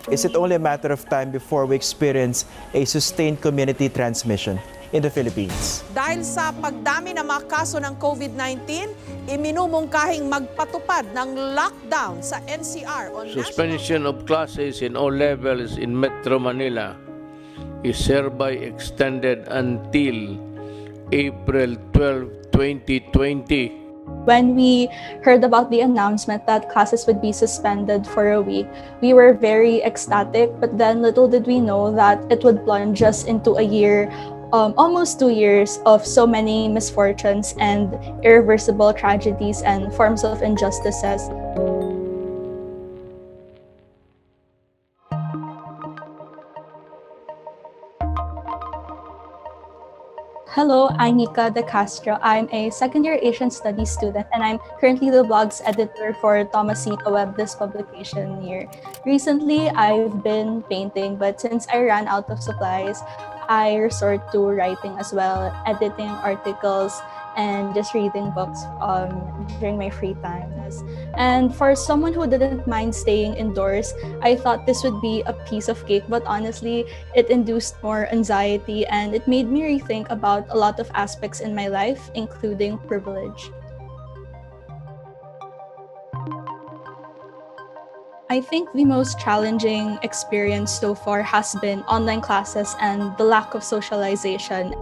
is it only a matter of time before we experience a sustained community transmission in the Philippines? Dahil sa pagdami ng mga kaso ng COVID-19, iminumungkahing magpatupad ng lockdown sa NCR on Suspension of classes in all levels in Metro Manila is hereby extended until April 12, 2020. When we heard about the announcement that classes would be suspended for a week, we were very ecstatic, but then little did we know that it would plunge us into a year, almost 2 years of so many misfortunes and irreversible tragedies and forms of injustices. Hello, I'm Mika de Castro. I'm a second-year Asian Studies student, and I'm currently the blog's editor for TomasinoWeb this publication year. Recently, I've been painting, but since I ran out of supplies, I resort to writing as well, editing articles, and just reading books during my free time. And for someone who didn't mind staying indoors, I thought this would be a piece of cake, but honestly, it induced more anxiety and it made me rethink about a lot of aspects in my life, including privilege. I think the most challenging experience so far has been online classes and the lack of socialization.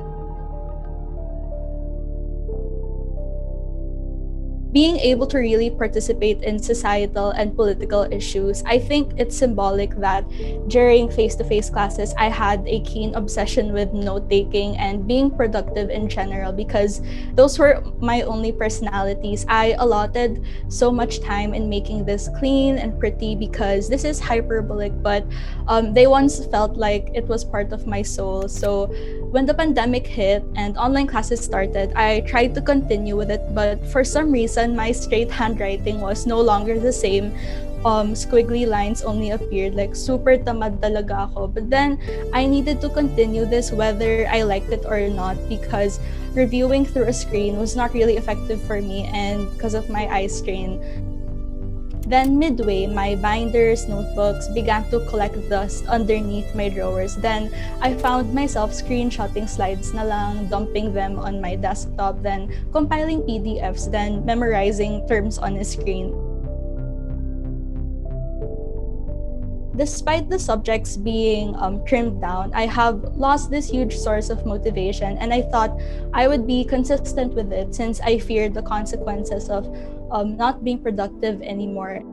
Being able to really participate in societal and political issues, I think it's symbolic that during face-to-face classes, I had a keen obsession with note-taking and being productive in general because those were my only personalities. I allotted so much time in making this clean and pretty because this is hyperbolic, but they once felt like it was part of my soul. So when the pandemic hit and online classes started, I tried to continue with it, but for some reason, my straight handwriting was no longer the same. Squiggly lines only appeared, like super tamad talaga ako. But then I needed to continue this whether I liked it or not because reviewing through a screen was not really effective for me and because of my eye strain. Then midway, my binders, notebooks began to collect dust underneath my drawers. Then I found myself screenshotting slides na lang, dumping them on my desktop, then compiling PDFs, then memorizing terms on a screen. Despite the subjects being trimmed down, I have lost this huge source of motivation, and I thought I would be consistent with it since I feared the consequences of not being productive anymore.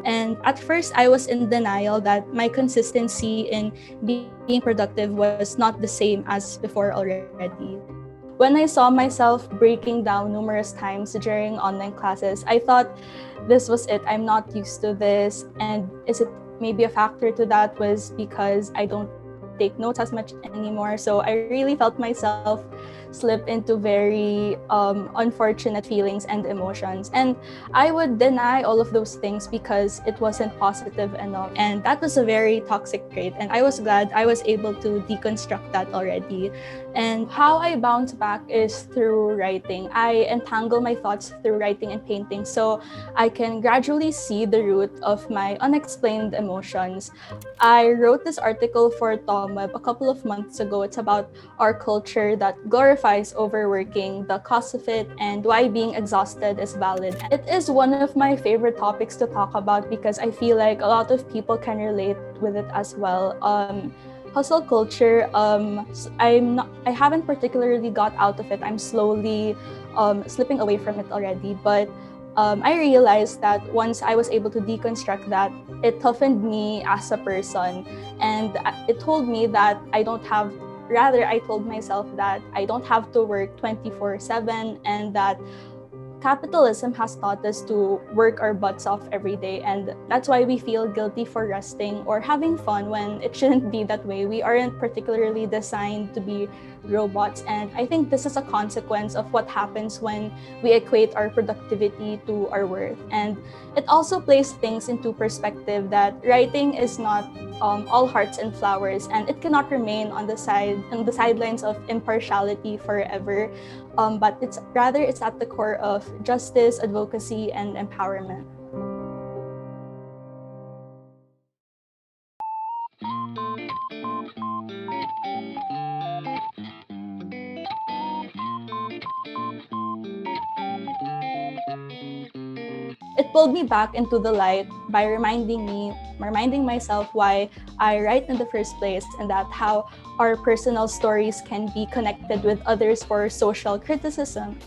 And at first, I was in denial that my consistency in being productive was not the same as before already. When I saw myself breaking down numerous times during online classes, I thought this was it. I'm not used to this. And is it maybe a factor to that was because I don't take notes as much anymore. So I really felt myself slip into very unfortunate feelings and emotions. And I would deny all of those things because it wasn't positive enough. And that was a very toxic trait. And I was glad I was able to deconstruct that already. And how I bounce back is through writing. I entangle my thoughts through writing and painting so I can gradually see the root of my unexplained emotions. I wrote this article for TomWeb a couple of months ago. It's about our culture that glorifies overworking, the cost of it, and why being exhausted is valid. It is one of my favorite topics to talk about because I feel like a lot of people can relate with it as well. Hustle culture, I haven't particularly got out of it. I'm slowly slipping away from it already, but I realized that once I was able to deconstruct that, it toughened me as a person, and it told me that I told myself that I don't have to work 24/7, and that capitalism has taught us to work our butts off every day, and that's why we feel guilty for resting or having fun when it shouldn't be that way. We aren't particularly designed to be robots, and I think this is a consequence of what happens when we equate our productivity to our worth. And it also places things into perspective that writing is not all hearts and flowers, and it cannot remain on the sidelines of impartiality forever. But it's at the core of justice, advocacy, and empowerment. It pulled me back into the light by reminding myself why I write in the first place, and that how our personal stories can be connected with others for social criticism.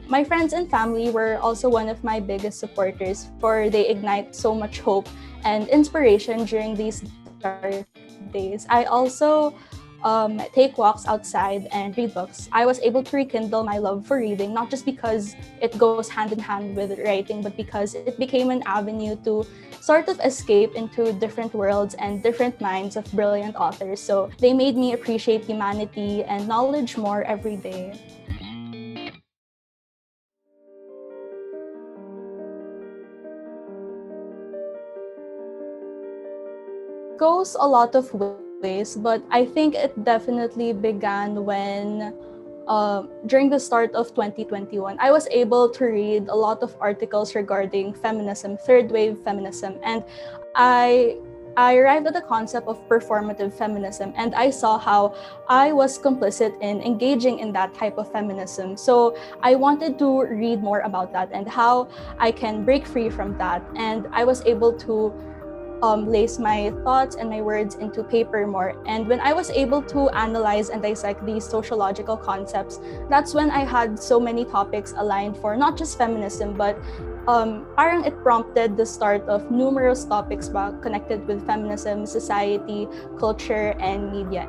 My friends and family were also one of my biggest supporters, for they ignite so much hope and inspiration during these dark days. I also take walks outside and read books. I was able to rekindle my love for reading, not just because it goes hand in hand with writing, but because it became an avenue to sort of escape into different worlds and different minds of brilliant authors. So they made me appreciate humanity and knowledge more every day. Goes a lot of ways, but I think it definitely began when during the start of 2021, I was able to read a lot of articles regarding feminism, third wave feminism, and I arrived at the concept of performative feminism, and I saw how I was complicit in engaging in that type of feminism. So I wanted to read more about that and how I can break free from that, and I was able to lace my thoughts and my words into paper more. And when I was able to analyze and dissect these sociological concepts, that's when I had so many topics aligned for not just feminism, but parang it prompted the start of numerous topics connected with feminism, society, culture, and media.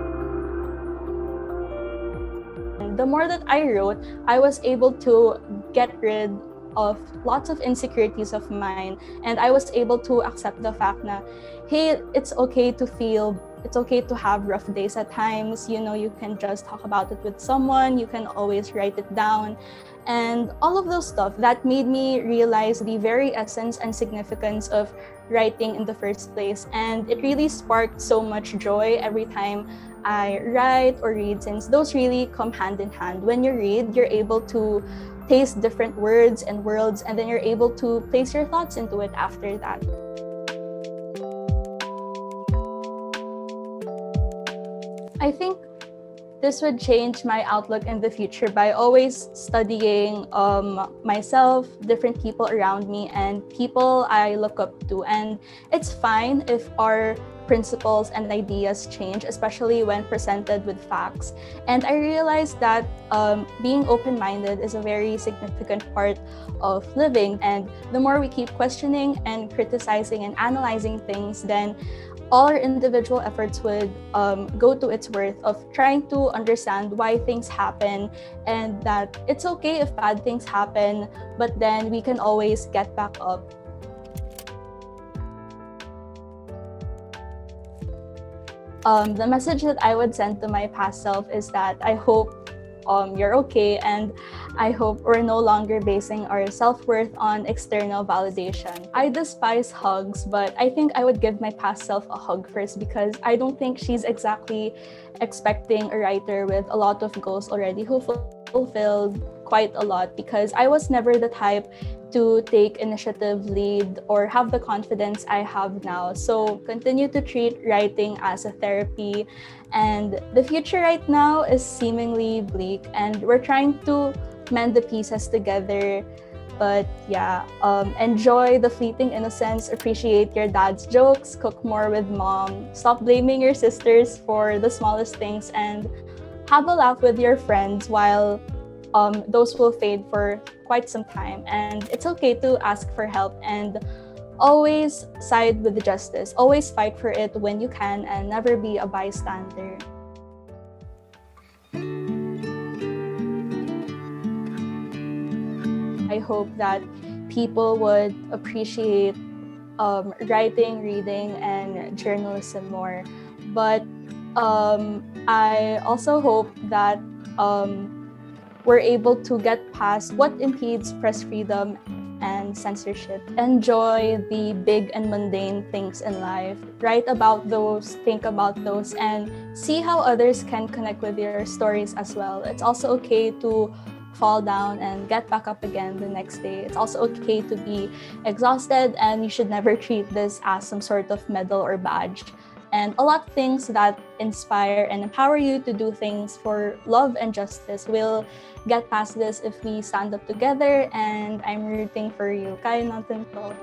And the more that I wrote, I was able to get rid of lots of insecurities of mine, and I was able to accept the fact that, hey, it's okay to have rough days at times. You know, you can just talk about it with someone, you can always write it down, and all of those stuff that made me realize the very essence and significance of writing in the first place. And it really sparked so much joy every time I write or read, since those really come hand in hand. When you read, you're able to taste different words and worlds, and then you're able to place your thoughts into it after that. I think this would change my outlook in the future by always studying myself, different people around me, and people I look up to. And it's fine if our principles and ideas change, especially when presented with facts. And I realized that being open-minded is a very significant part of living. And the more we keep questioning and criticizing and analyzing things, then all our individual efforts would go to its worth of trying to understand why things happen, and that it's okay if bad things happen, but then we can always get back up. The message that I would send to my past self is that I hope you're okay, and I hope we're no longer basing our self-worth on external validation. I despise hugs, but I think I would give my past self a hug first, because I don't think she's exactly expecting a writer with a lot of goals already who fulfilled quite a lot, because I was never the type to take initiative, lead, or have the confidence I have now. So continue to treat writing as a therapy. And the future right now is seemingly bleak, and we're trying to mend the pieces together. But yeah, enjoy the fleeting innocence, appreciate your dad's jokes, cook more with mom, stop blaming your sisters for the smallest things, and have a laugh with your friends while those will fade for quite some time. And it's okay to ask for help, and always side with justice. Always fight for it when you can, and never be a bystander. I hope that people would appreciate writing, reading, and journalism more. But I also hope that we're able to get past what impedes press freedom and censorship. Enjoy the big and mundane things in life. Write about those, think about those, and see how others can connect with your stories as well. It's also okay to fall down and get back up again the next day. It's also okay to be exhausted, and you should never treat this as some sort of medal or badge. And a lot of things that inspire and empower you to do things for love and justice will get past this if we stand up together, and I'm rooting for you. Kaya natin to.